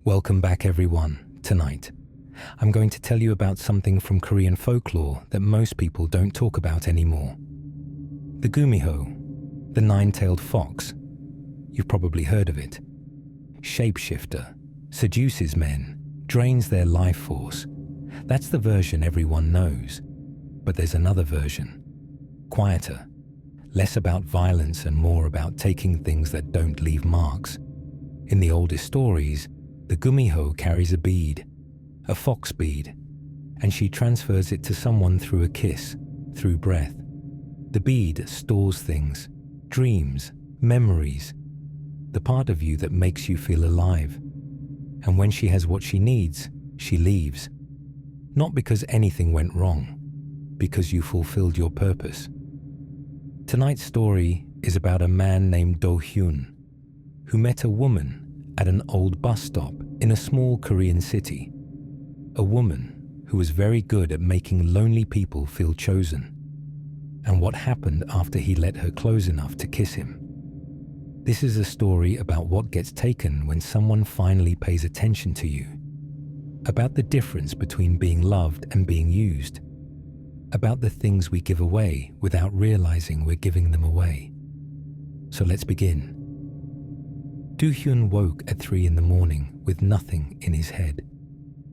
Welcome back everyone. Tonight, I'm going to tell you about something from Korean folklore that most people don't talk about anymore. The gumiho, the nine-tailed fox. You've probably heard of it. Shapeshifter, seduces men, drains their life force. That's the version everyone knows. But there's another version. Quieter, less about violence and more about taking things that don't leave marks. In the oldest stories, the gumiho carries a bead, a fox bead, and she transfers it to someone through a kiss, through breath. The bead stores things, dreams, memories, the part of you that makes you feel alive. And when she has what she needs, she leaves. Not because anything went wrong, because you fulfilled your purpose. Tonight's story is about a man named Dohun, who met a woman at an old bus stop in a small Korean city. A woman who was very good at making lonely people feel chosen. And what happened after he let her close enough to kiss him. This is a story about what gets taken when someone finally pays attention to you. About the difference between being loved and being used. About the things we give away without realizing we're giving them away. So let's begin. Dohun woke at 3 a.m. with nothing in his head.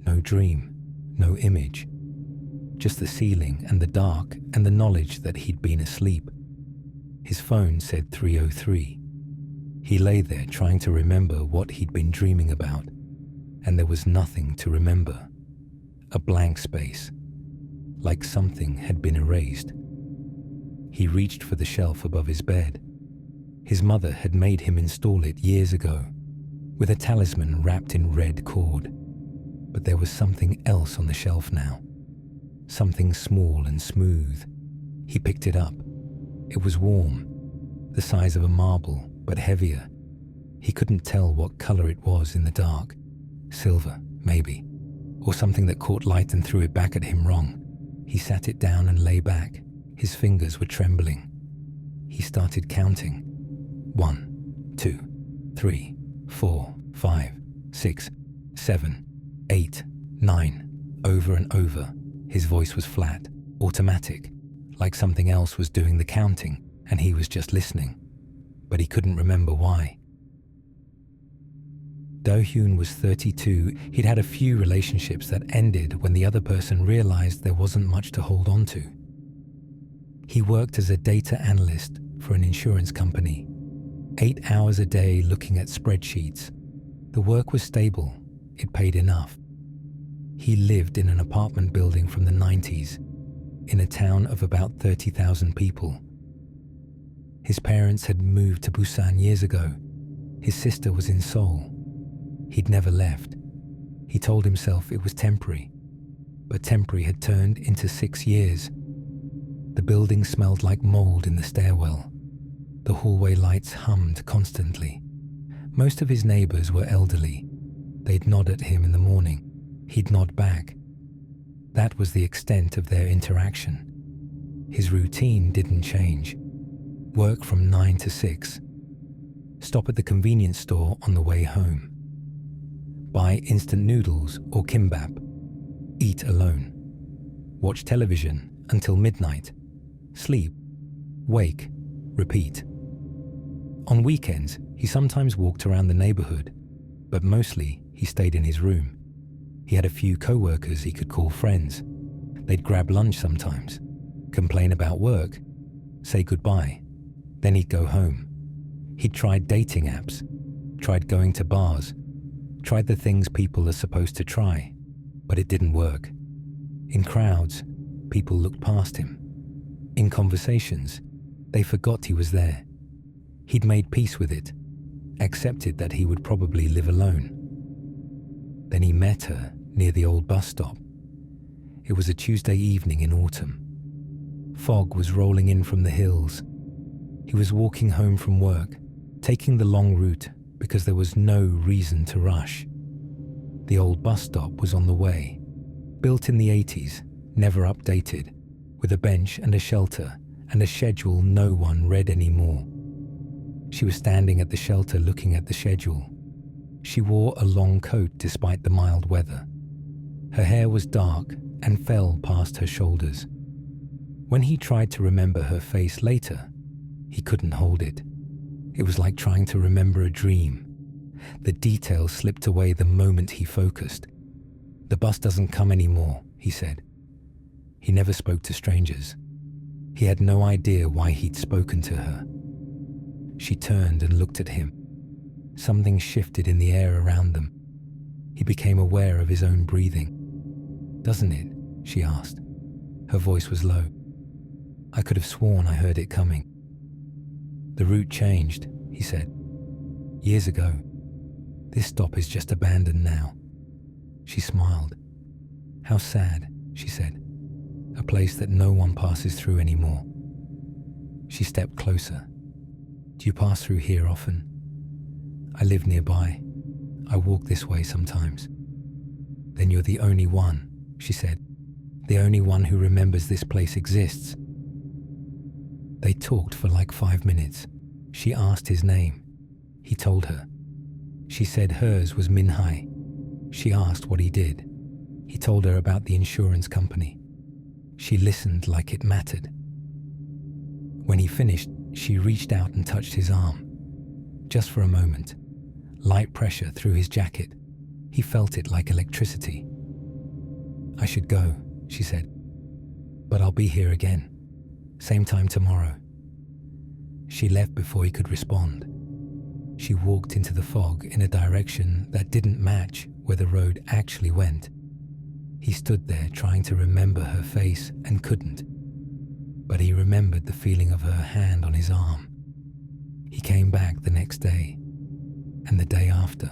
No dream, no image. Just the ceiling and the dark and the knowledge that he'd been asleep. His phone said 3:03. He lay there trying to remember what he'd been dreaming about, and there was nothing to remember. A blank space, like something had been erased. He reached for the shelf above his bed. His mother had made him install it years ago, with a talisman wrapped in red cord. But there was something else on the shelf now. Something small and smooth. He picked it up. It was warm, the size of a marble, but heavier. He couldn't tell what color it was in the dark. Silver, maybe, or something that caught light and threw it back at him wrong. He sat it down and lay back. His fingers were trembling. He started counting. 1, 2, 3, 4, 5, 6, 7, 8, 9, over and over. His voice was flat, automatic, like something else was doing the counting and he was just listening. But he couldn't remember why. Dohun was 32. He'd had a few relationships that ended when the other person realized there wasn't much to hold on to. He worked as a data analyst for an insurance company. 8 hours a day looking at spreadsheets. The work was stable. It paid enough. He lived in an apartment building from the 90s, in a town of about 30,000 people. His parents had moved to Busan years ago. His sister was in Seoul. He'd never left. He told himself it was temporary, but temporary had turned into 6 years. The building smelled like mold in the stairwell. The hallway lights hummed constantly. Most of his neighbors were elderly. They'd nod at him in the morning. He'd nod back. That was the extent of their interaction. His routine didn't change. Work from 9 to 6. Stop at the convenience store on the way home. Buy instant noodles or kimbap. Eat alone. Watch television until midnight. Sleep. Wake. Repeat. On weekends, he sometimes walked around the neighborhood, but mostly he stayed in his room. He had a few co-workers he could call friends. They'd grab lunch sometimes, complain about work, say goodbye. Then he'd go home. He'd tried dating apps, tried going to bars, tried the things people are supposed to try, but it didn't work. In crowds, people looked past him. In conversations, they forgot he was there. He'd made peace with it, accepted that he would probably live alone. Then he met her near the old bus stop. It was a Tuesday evening in autumn. Fog was rolling in from the hills. He was walking home from work, taking the long route because there was no reason to rush. The old bus stop was on the way, built in the 80s, never updated, with a bench and a shelter and a schedule no one read anymore. She was standing at the shelter looking at the schedule. She wore a long coat despite the mild weather. Her hair was dark and fell past her shoulders. When he tried to remember her face later, he couldn't hold it. It was like trying to remember a dream. The details slipped away the moment he focused. "The bus doesn't come anymore," he said. He never spoke to strangers. He had no idea why he'd spoken to her. She turned and looked at him. Something shifted in the air around them. He became aware of his own breathing. "Doesn't it?" she asked. Her voice was low. "I could have sworn I heard it coming." "The route changed," he said. "Years ago. This stop is just abandoned now." She smiled. "How sad," she said. "A place that no one passes through anymore." She stepped closer. "Do you pass through here often?" "I live nearby. I walk this way sometimes." "Then you're the only one," she said. "The only one who remembers this place exists." They talked for like 5 minutes. She asked his name. He told her. She said hers was Minhai. She asked what he did. He told her about the insurance company. She listened like it mattered. When he finished, she reached out and touched his arm. Just for a moment. Light pressure through his jacket. He felt it like electricity. "I should go," she said. "But I'll be here again. Same time tomorrow." She left before he could respond. She walked into the fog in a direction that didn't match where the road actually went. He stood there trying to remember her face and couldn't. But he remembered the feeling of her hand on his arm. He came back the next day, and the day after,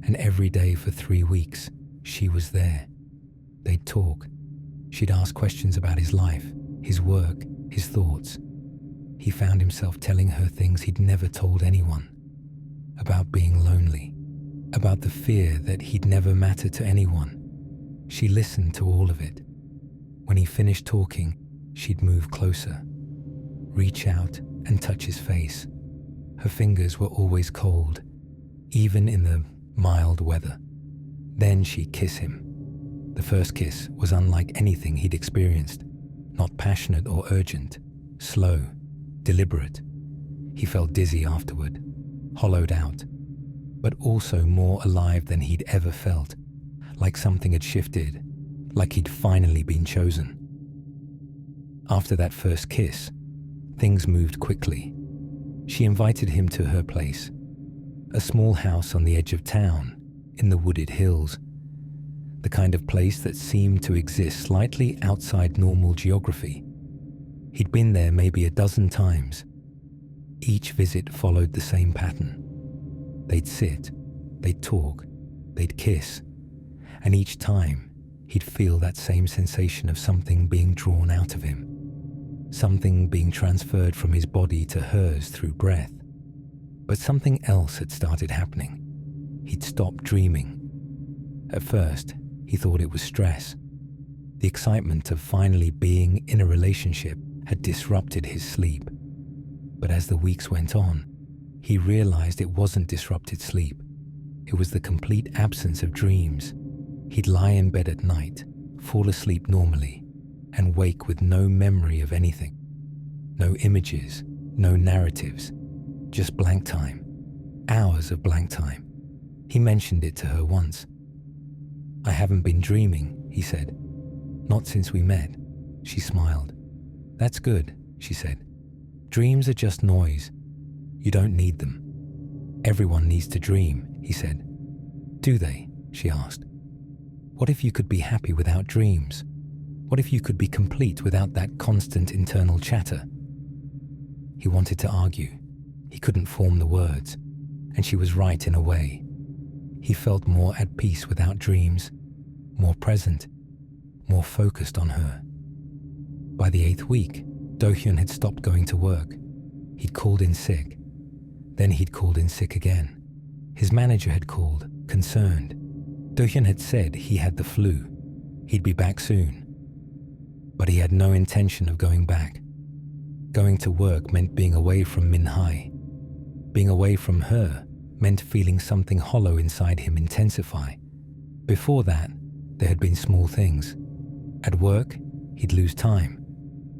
and every day for 3 weeks, she was there. They'd talk. She'd ask questions about his life, his work, his thoughts. He found himself telling her things he'd never told anyone. About being lonely. About the fear that he'd never matter to anyone. She listened to all of it. When he finished talking, she'd move closer. Reach out and touch his face. Her fingers were always cold, even in the mild weather. Then she'd kiss him. The first kiss was unlike anything he'd experienced. Not passionate or urgent. Slow. Deliberate. He felt dizzy afterward. Hollowed out. But also more alive than he'd ever felt. Like something had shifted. Like he'd finally been chosen. After that first kiss, things moved quickly. She invited him to her place. A small house on the edge of town, in the wooded hills. The kind of place that seemed to exist slightly outside normal geography. He'd been there maybe a dozen times. Each visit followed the same pattern. They'd sit, they'd talk, they'd kiss, and each time he'd feel that same sensation of something being drawn out of him. Something being transferred from his body to hers through breath. But something else had started happening. He'd stopped dreaming. At first, he thought it was stress. The excitement of finally being in a relationship had disrupted his sleep. But as the weeks went on, he realized it wasn't disrupted sleep. It was the complete absence of dreams. He'd lie in bed at night, fall asleep normally, and wake with no memory of anything. No images, no narratives, just blank time. Hours of blank time. He mentioned it to her once. "I haven't been dreaming," he said. "Not since we met." She smiled. "That's good," she said. "Dreams are just noise. You don't need them." "Everyone needs to dream," he said. "Do they?" she asked. "What if you could be happy without dreams? What if you could be complete without that constant internal chatter?" He wanted to argue. He couldn't form the words, and she was right in a way. He felt more at peace without dreams, more present, more focused on her. By the 8th week, Dohun had stopped going to work. He'd called in sick. Then he'd called in sick again. His manager had called, concerned. Dohun had said he had the flu. He'd be back soon. But he had no intention of going back. Going to work meant being away from Minhai. Being away from her meant feeling something hollow inside him intensify. Before that, there had been small things. At work, he'd lose time.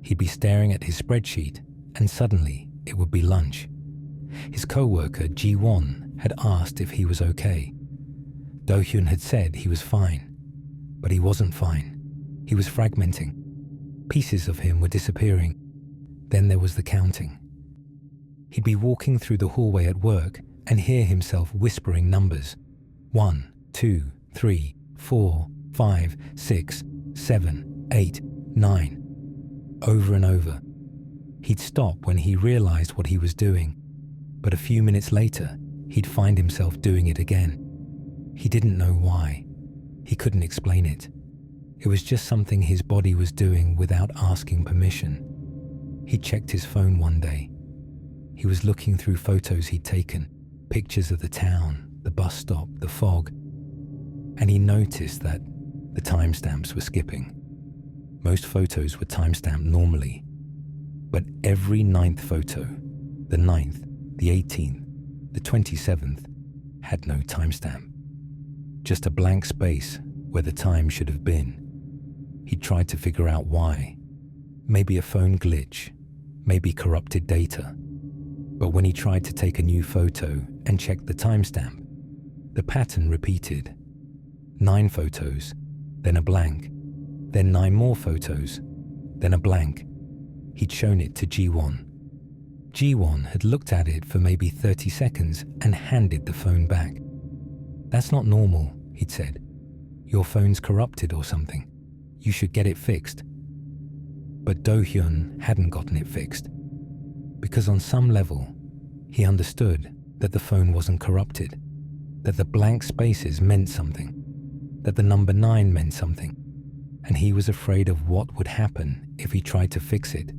He'd be staring at his spreadsheet, and suddenly it would be lunch. His co-worker, Ji-won, had asked if he was okay. Dohun had said he was fine, but he wasn't fine. He was fragmenting. Pieces of him were disappearing. Then there was the counting. He'd be walking through the hallway at work and hear himself whispering numbers. 1, 2, 3, 4, 5, 6, 7, 8, 9. Over and over. He'd stop when he realized what he was doing, but a few minutes later, he'd find himself doing it again. He didn't know why. He couldn't explain it. It was just something his body was doing without asking permission. He checked his phone one day. He was looking through photos he'd taken, pictures of the town, the bus stop, the fog, and he noticed that the timestamps were skipping. Most photos were timestamped normally, but every 9th photo, the 9th, the 18th, the 27th, had no timestamp. Just a blank space where the time should have been. He tried to figure out why. Maybe a phone glitch, maybe corrupted data. But when he tried to take a new photo and check the timestamp, the pattern repeated. 9 photos, then a blank, then 9 more photos, then a blank. He'd shown it to Ji-won. Ji-won had looked at it for maybe 30 seconds and handed the phone back. "That's not normal," he'd said. "Your phone's corrupted or something. You should get it fixed." But Do-hyun hadn't gotten it fixed, because on some level, he understood that the phone wasn't corrupted, that the blank spaces meant something, that the number 9 meant something, and he was afraid of what would happen if he tried to fix it.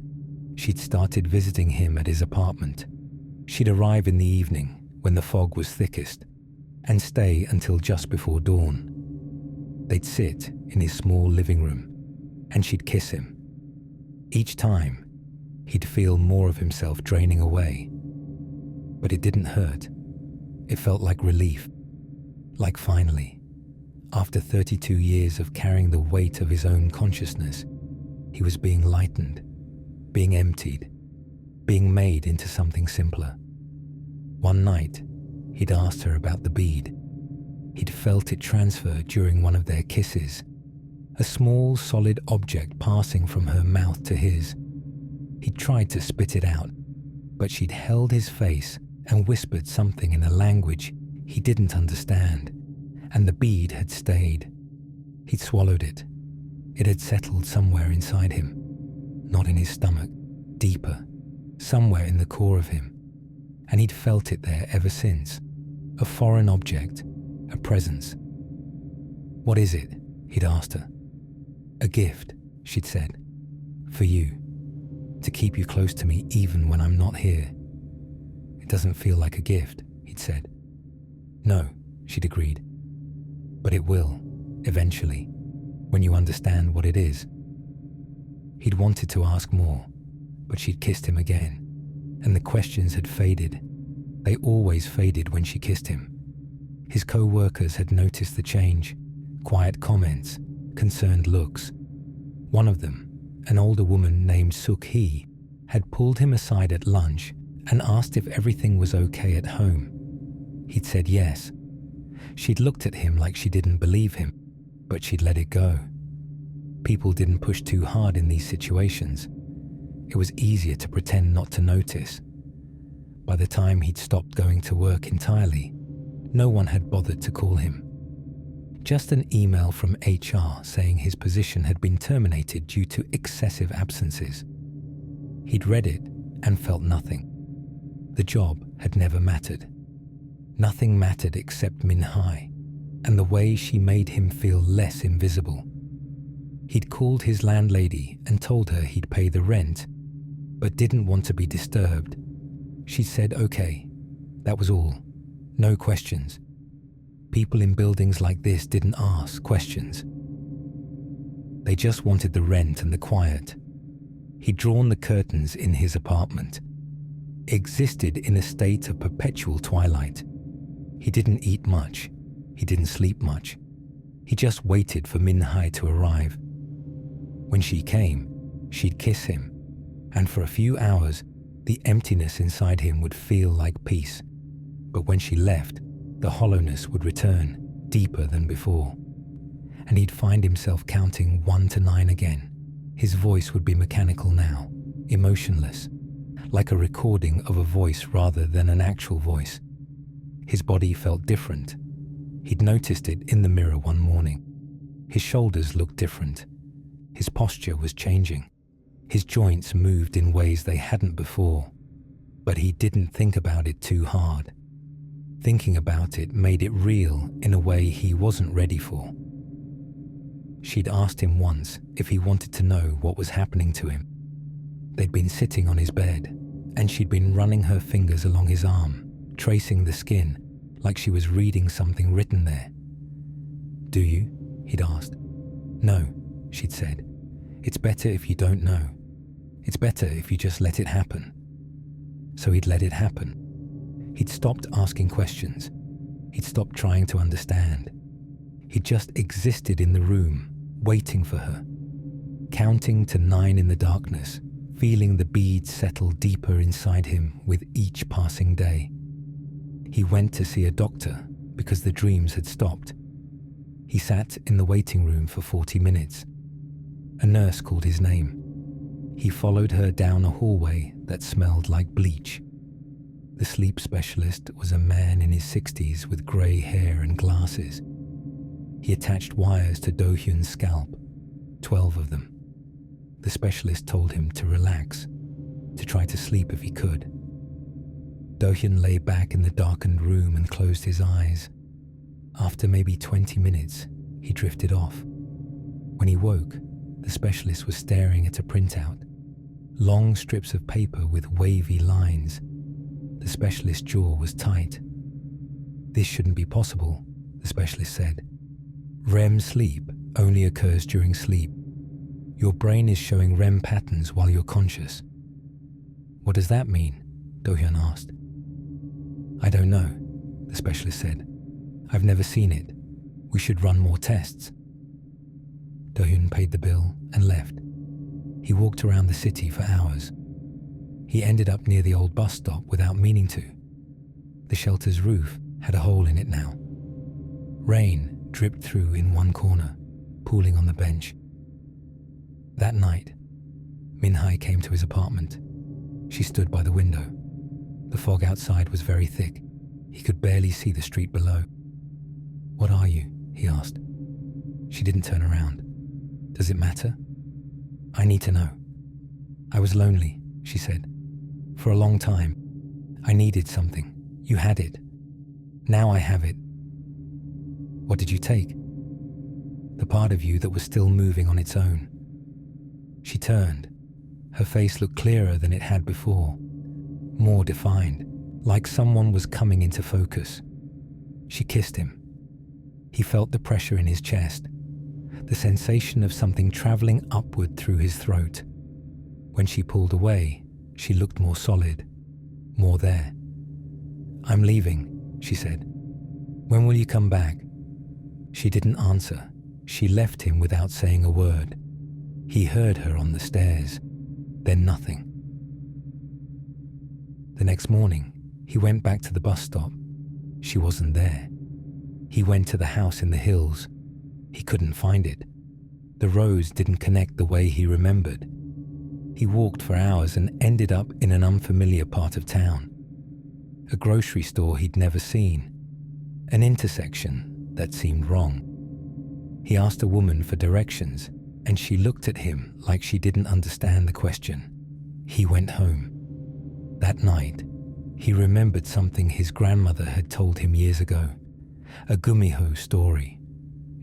She'd started visiting him at his apartment. She'd arrive in the evening when the fog was thickest and stay until just before dawn. They'd sit in his small living room and she'd kiss him. Each time, he'd feel more of himself draining away. But it didn't hurt. It felt like relief. Like finally, after 32 years of carrying the weight of his own consciousness, he was being lightened, being emptied, being made into something simpler. One night, he'd asked her about the bead. He'd felt it transfer during one of their kisses, a small, solid object passing from her mouth to his. He'd tried to spit it out, but she'd held his face and whispered something in a language he didn't understand, and the bead had stayed. He'd swallowed it. It had settled somewhere inside him, not in his stomach, deeper, somewhere in the core of him, and he'd felt it there ever since, a foreign object, a presence. "What is it?" he'd asked her. "A gift," she'd said, "for you, to keep you close to me even when I'm not here." "It doesn't feel like a gift," he'd said. "No," she'd agreed, "but it will, eventually, when you understand what it is." He'd wanted to ask more, but she'd kissed him again, and the questions had faded. They always faded when she kissed him. His co-workers had noticed the change, quiet comments, concerned looks. One of them, an older woman named Suk-hee, had pulled him aside at lunch and asked if everything was okay at home. He'd said yes. She'd looked at him like she didn't believe him, but she'd let it go. People didn't push too hard in these situations. It was easier to pretend not to notice. By the time he'd stopped going to work entirely, no one had bothered to call him. Just an email from HR saying his position had been terminated due to excessive absences. He'd read it and felt nothing. The job had never mattered. Nothing mattered except Minhai and the way she made him feel less invisible. He'd called his landlady and told her he'd pay the rent, but didn't want to be disturbed. She said okay, that was all. No questions. People in buildings like this didn't ask questions. They just wanted the rent and the quiet. He'd drawn the curtains in his apartment. Existed in a state of perpetual twilight. He didn't eat much. He didn't sleep much. He just waited for Minhai to arrive. When she came, she'd kiss him, and for a few hours, the emptiness inside him would feel like peace. But when she left, the hollowness would return, deeper than before. And he'd find himself counting 1 to 9 again. His voice would be mechanical now, emotionless, like a recording of a voice rather than an actual voice. His body felt different. He'd noticed it in the mirror one morning. His shoulders looked different. His posture was changing. His joints moved in ways they hadn't before. But he didn't think about it too hard. Thinking about it made it real in a way he wasn't ready for. She'd asked him once if he wanted to know what was happening to him. They'd been sitting on his bed, and she'd been running her fingers along his arm, tracing the skin, like she was reading something written there. "Do you?" he'd asked. "No," she'd said. "It's better if you don't know. It's better if you just let it happen." So he'd let it happen. He'd stopped asking questions. He'd stopped trying to understand. He just existed in the room, waiting for her, counting to 9 in the darkness, feeling the beads settle deeper inside him with each passing day. He went to see a doctor because the dreams had stopped. He sat in the waiting room for 40 minutes. A nurse called his name. He followed her down a hallway that smelled like bleach. The sleep specialist was a man in his 60s with grey hair and glasses. He attached wires to Dohun's scalp, 12 of them. The specialist told him to relax, to try to sleep if he could. Dohun lay back in the darkened room and closed his eyes. After maybe 20 minutes, he drifted off. When he woke, the specialist was staring at a printout. Long strips of paper with wavy lines. The specialist's jaw was tight. "This shouldn't be possible," the specialist said. "REM sleep only occurs during sleep. Your brain is showing REM patterns while you're conscious." "What does that mean?" Dohun asked. "I don't know," the specialist said. "I've never seen it. We should run more tests." Dohun paid the bill and left. He walked around the city for hours. He ended up near the old bus stop without meaning to. The shelter's roof had a hole in it now. Rain dripped through in one corner, pooling on the bench. That night, Minhai came to his apartment. She stood by the window. The fog outside was very thick. He could barely see the street below. "What are you?" he asked. She didn't turn around. "Does it matter?" "I need to know." "I was lonely," she said. "For a long time. I needed something. You had it. Now I have it." "What did you take?" "The part of you that was still moving on its own." She turned. Her face looked clearer than it had before, more defined, like someone was coming into focus. She kissed him. He felt the pressure in his chest, the sensation of something traveling upward through his throat. When she pulled away, she looked more solid, more there. "I'm leaving," she said. "When will you come back?" She didn't answer. She left him without saying a word. He heard her on the stairs, then nothing. The next morning, he went back to the bus stop. She wasn't there. He went to the house in the hills. He couldn't find it. The roads didn't connect the way he remembered. He walked for hours and ended up in an unfamiliar part of town. A grocery store he'd never seen. An intersection that seemed wrong. He asked a woman for directions, and she looked at him like she didn't understand the question. He went home. That night, he remembered something his grandmother had told him years ago. A gumiho story.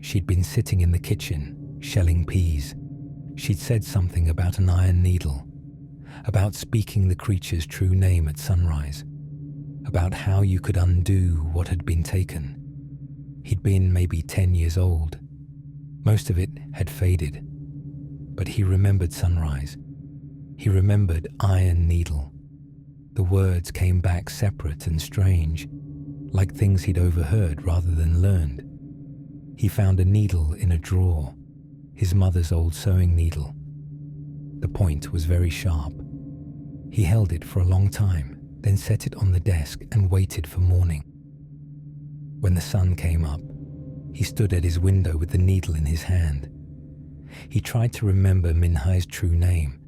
She'd been sitting in the kitchen, shelling peas. She'd said something about an iron needle, about speaking the creature's true name at sunrise, about how you could undo what had been taken. He'd been maybe 10 years old. Most of it had faded, but he remembered sunrise. He remembered iron needle. The words came back separate and strange, like things he'd overheard rather than learned. He found a needle in a drawer, his mother's old sewing needle. The point was very sharp. He held it for a long time, then set it on the desk and waited for morning. When the sun came up, he stood at his window with the needle in his hand. He tried to remember Minhai's true name,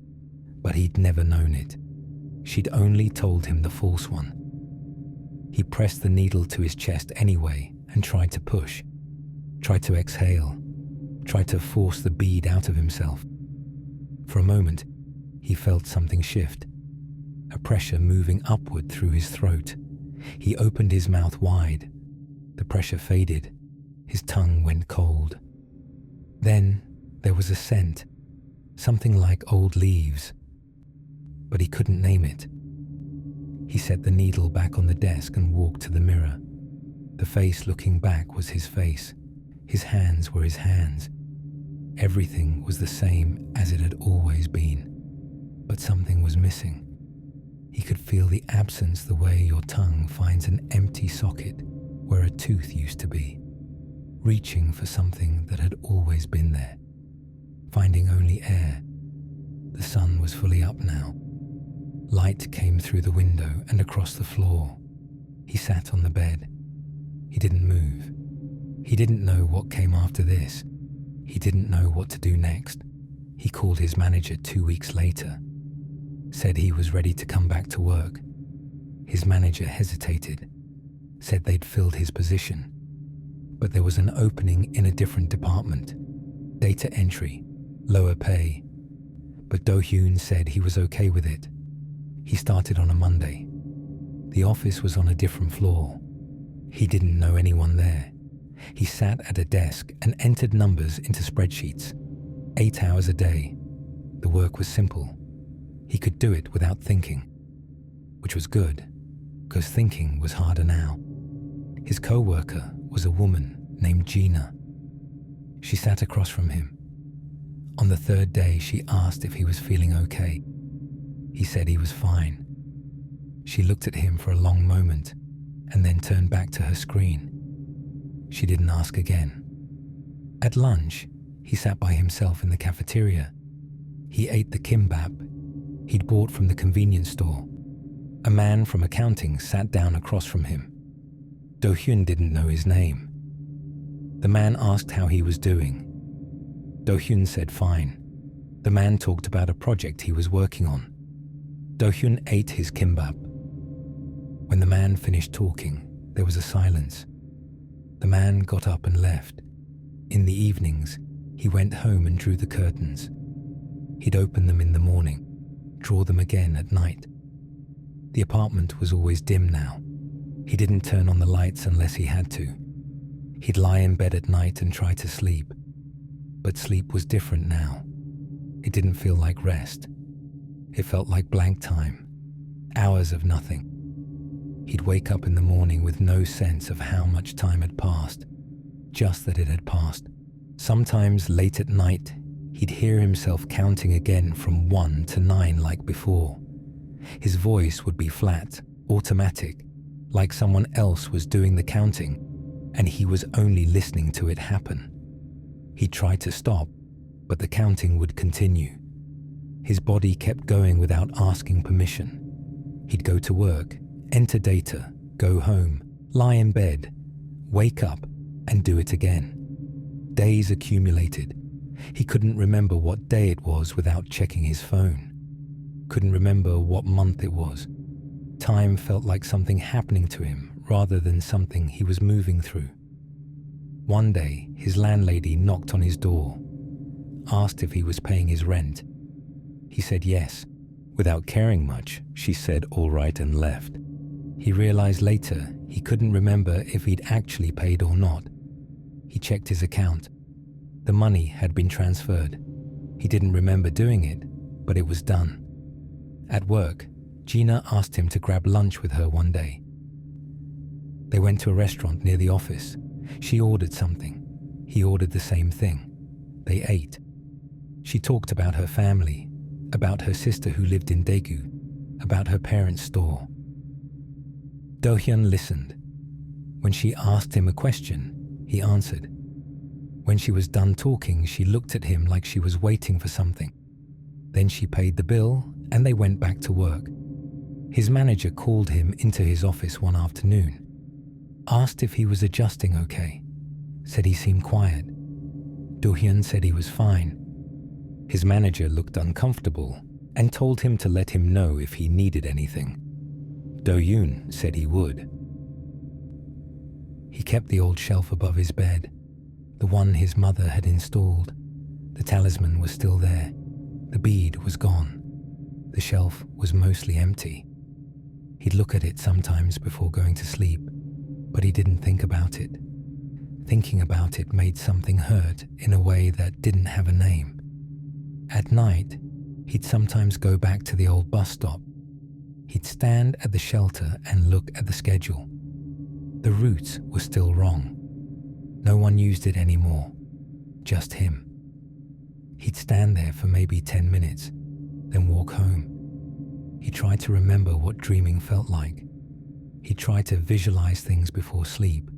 but he'd never known it. She'd only told him the false one. He pressed the needle to his chest anyway and tried to push, tried to exhale, tried to force the bead out of himself. For a moment, he felt something shift, a pressure moving upward through his throat. He opened his mouth wide. The pressure faded. His tongue went cold. Then there was a scent, something like old leaves, but he couldn't name it. He set the needle back on the desk and walked to the mirror. The face looking back was his face. His hands were his hands. Everything was the same as it had always been, but something was missing. He could feel the absence the way your tongue finds an empty socket where a tooth used to be, reaching for something that had always been there, finding only air. The sun was fully up now. Light came through the window and across the floor. He sat on the bed. He didn't move. He didn't know what came after this. He didn't know what to do next. He called his manager 2 weeks later, said he was ready to come back to work. His manager hesitated, said they'd filled his position, but there was an opening in a different department, data entry, lower pay. But Dohun said he was okay with it. He started on a Monday. The office was on a different floor. He didn't know anyone there. He sat at a desk and entered numbers into spreadsheets. 8 hours a day. The work was simple. He could do it without thinking, which was good, because thinking was harder now. His co-worker was a woman named Gina. She sat across from him. On the third day, she asked if he was feeling okay. He said he was fine. She looked at him for a long moment and then turned back to her screen. She didn't ask again. At lunch, he sat by himself in the cafeteria. He ate the kimbap he'd bought from the convenience store. A man from accounting sat down across from him. Dohun didn't know his name. The man asked how he was doing. Dohun said fine. The man talked about a project he was working on. Dohun ate his kimbap. When the man finished talking, there was a silence. The man got up and left. In the evenings, he went home and drew the curtains. He'd open them in the morning, draw them again at night. The apartment was always dim now. He didn't turn on the lights unless he had to. He'd lie in bed at night and try to sleep. But sleep was different now. It didn't feel like rest. It felt like blank time, hours of nothing. He'd wake up in the morning with no sense of how much time had passed, just that it had passed. Sometimes late at night, he'd hear himself counting again from 1 to 9 like before. His voice would be flat, automatic, like someone else was doing the counting, and he was only listening to it happen. He tried to stop, but the counting would continue. His body kept going without asking permission. He'd go to work, enter data, go home, lie in bed, wake up, and do it again. Days accumulated. He couldn't remember what day it was without checking his phone. Couldn't remember what month it was. Time felt like something happening to him rather than something he was moving through. One day, his landlady knocked on his door, asked if he was paying his rent. He said yes. Without caring much, she said all right and left. He realized later he couldn't remember if he'd actually paid or not. He checked his account. The money had been transferred. He didn't remember doing it, but it was done. At work, Gina asked him to grab lunch with her one day. They went to a restaurant near the office. She ordered something. He ordered the same thing. They ate. She talked about her family, about her sister who lived in Daegu, about her parents' store. Dohyun listened. When she asked him a question, he answered. When she was done talking, she looked at him like she was waiting for something. Then she paid the bill and they went back to work. His manager called him into his office one afternoon, asked if he was adjusting okay, said he seemed quiet. Dohun said he was fine. His manager looked uncomfortable and told him to let him know if he needed anything. Dohun said he would. He kept the old shelf above his bed, the one his mother had installed. The talisman was still there. The bead was gone. The shelf was mostly empty. He'd look at it sometimes before going to sleep, but he didn't think about it. Thinking about it made something hurt in a way that didn't have a name. At night, he'd sometimes go back to the old bus stop. He'd stand at the shelter and look at the schedule. The routes were still wrong. No one used it anymore, just him. He'd stand there for maybe 10 minutes, then walk home. He tried to remember what dreaming felt like. He tried to visualize things before sleep,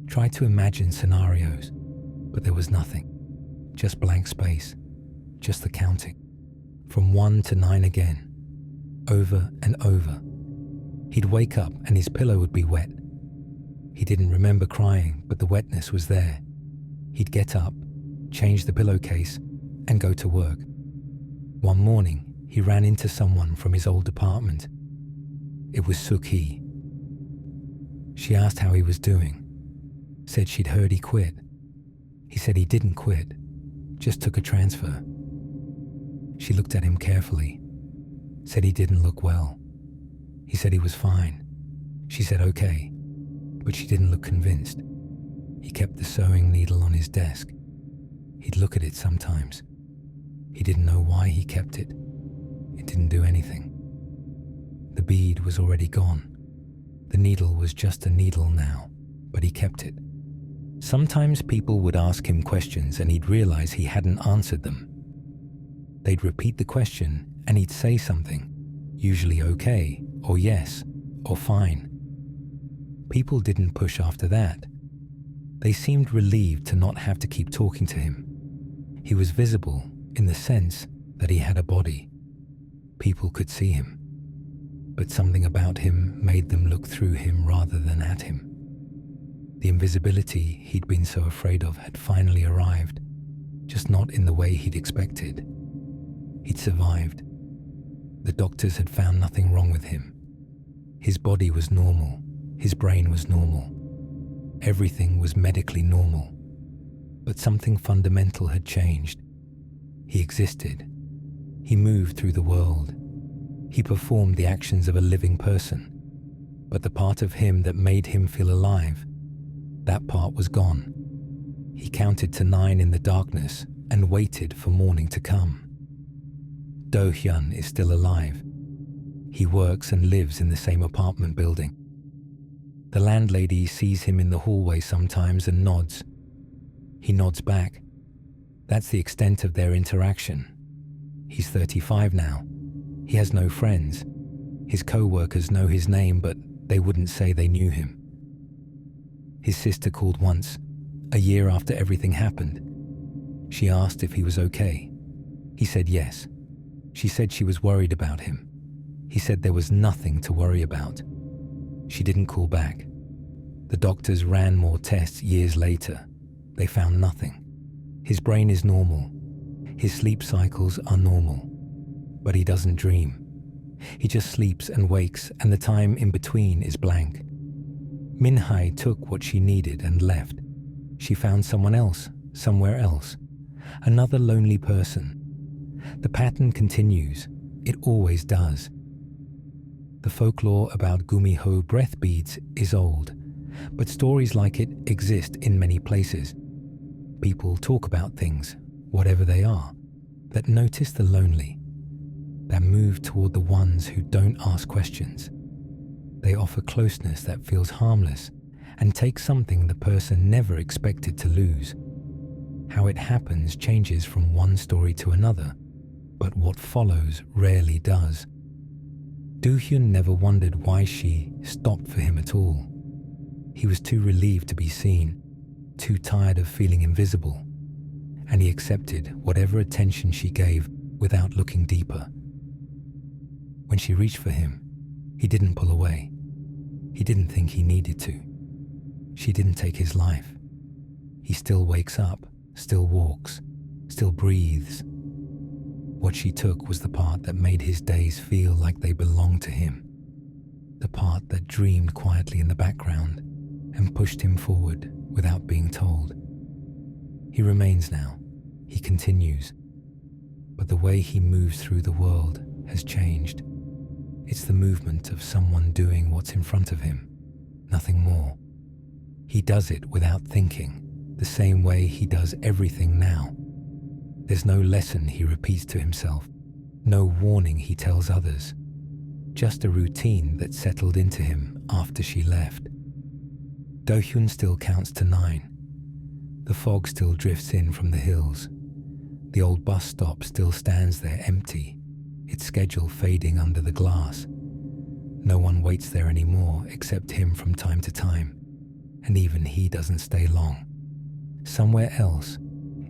tried to imagine scenarios, but there was nothing. Just blank space, just the counting. From 1 to 9 again, over and over. He'd wake up and his pillow would be wet. He didn't remember crying, but the wetness was there. He'd get up, change the pillowcase, and go to work. One morning, he ran into someone from his old apartment. It was Sukhi. She asked how he was doing, said she'd heard he quit. He said he didn't quit, just took a transfer. She looked at him carefully, said he didn't look well. He said he was fine. She said okay, but she didn't look convinced. He kept the sewing needle on his desk. He'd look at it sometimes. He didn't know why he kept it. It didn't do anything. The bead was already gone. The needle was just a needle now, but he kept it. Sometimes people would ask him questions and he'd realize he hadn't answered them. They'd repeat the question and he'd say something, usually okay, or yes, or fine. People didn't push after that. They seemed relieved to not have to keep talking to him. He was visible in the sense that he had a body. People could see him, but something about him made them look through him rather than at him. The invisibility he'd been so afraid of had finally arrived, just not in the way he'd expected. He'd survived. The doctors had found nothing wrong with him. His body was normal. His brain was normal. Everything was medically normal. But something fundamental had changed. He existed. He moved through the world. He performed the actions of a living person. But the part of him that made him feel alive, that part was gone. He counted to 9 in the darkness and waited for morning to come. Dohun is still alive. He works and lives in the same apartment building. The landlady sees him in the hallway sometimes and nods. He nods back. That's the extent of their interaction. He's 35 now. He has no friends. His co-workers know his name, but they wouldn't say they knew him. His sister called once, a year after everything happened. She asked if he was okay. He said yes. She said she was worried about him. He said there was nothing to worry about. She didn't call back. The doctors ran more tests years later. They found nothing. His brain is normal. His sleep cycles are normal. But he doesn't dream. He just sleeps and wakes, and the time in between is blank. Minhai took what she needed and left. She found someone else, somewhere else. Another lonely person. The pattern continues. It always does. The folklore about gumiho breath beads is old, but stories like it exist in many places. People talk about things, whatever they are, that notice the lonely, that move toward the ones who don't ask questions. They offer closeness that feels harmless and take something the person never expected to lose. How it happens changes from one story to another, but what follows rarely does. Dohun never wondered why she stopped for him at all. He was too relieved to be seen, too tired of feeling invisible, and he accepted whatever attention she gave without looking deeper. When she reached for him, he didn't pull away. He didn't think he needed to. She didn't take his life. He still wakes up, still walks, still breathes. What she took was the part that made his days feel like they belonged to him, the part that dreamed quietly in the background and pushed him forward without being told. He remains now, he continues, but the way he moves through the world has changed. It's the movement of someone doing what's in front of him, nothing more. He does it without thinking, the same way he does everything now. There's no lesson he repeats to himself, no warning he tells others, just a routine that settled into him after she left. Dohun still counts to 9. The fog still drifts in from the hills. The old bus stop still stands there empty, its schedule fading under the glass. No one waits there anymore except him from time to time, and even he doesn't stay long. Somewhere else,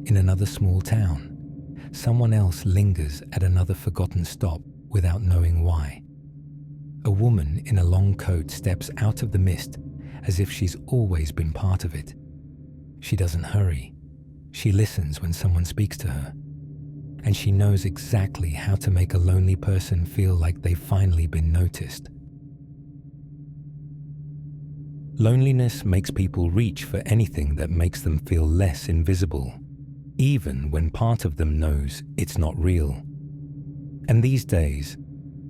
in another small town, someone else lingers at another forgotten stop without knowing why. A woman in a long coat steps out of the mist as if she's always been part of it. She doesn't hurry. She listens when someone speaks to her. And she knows exactly how to make a lonely person feel like they've finally been noticed. Loneliness makes people reach for anything that makes them feel less invisible, even when part of them knows it's not real. And these days,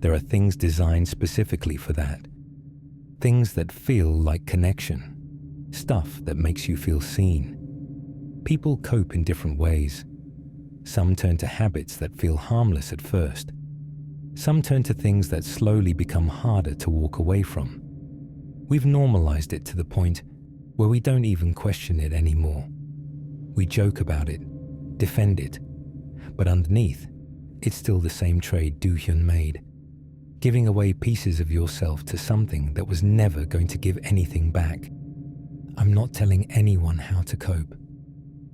there are things designed specifically for that. Things that feel like connection. Stuff that makes you feel seen. People cope in different ways. Some turn to habits that feel harmless at first. Some turn to things that slowly become harder to walk away from. We've normalized it to the point where we don't even question it anymore. We joke about it, defend it, but underneath, it's still the same trade Dohun made. Giving away pieces of yourself to something that was never going to give anything back. I'm not telling anyone how to cope.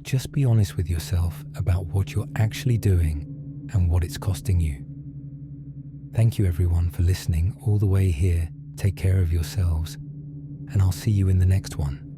Just be honest with yourself about what you're actually doing and what it's costing you. Thank you everyone for listening all the way here. Take care of yourselves, and I'll see you in the next one.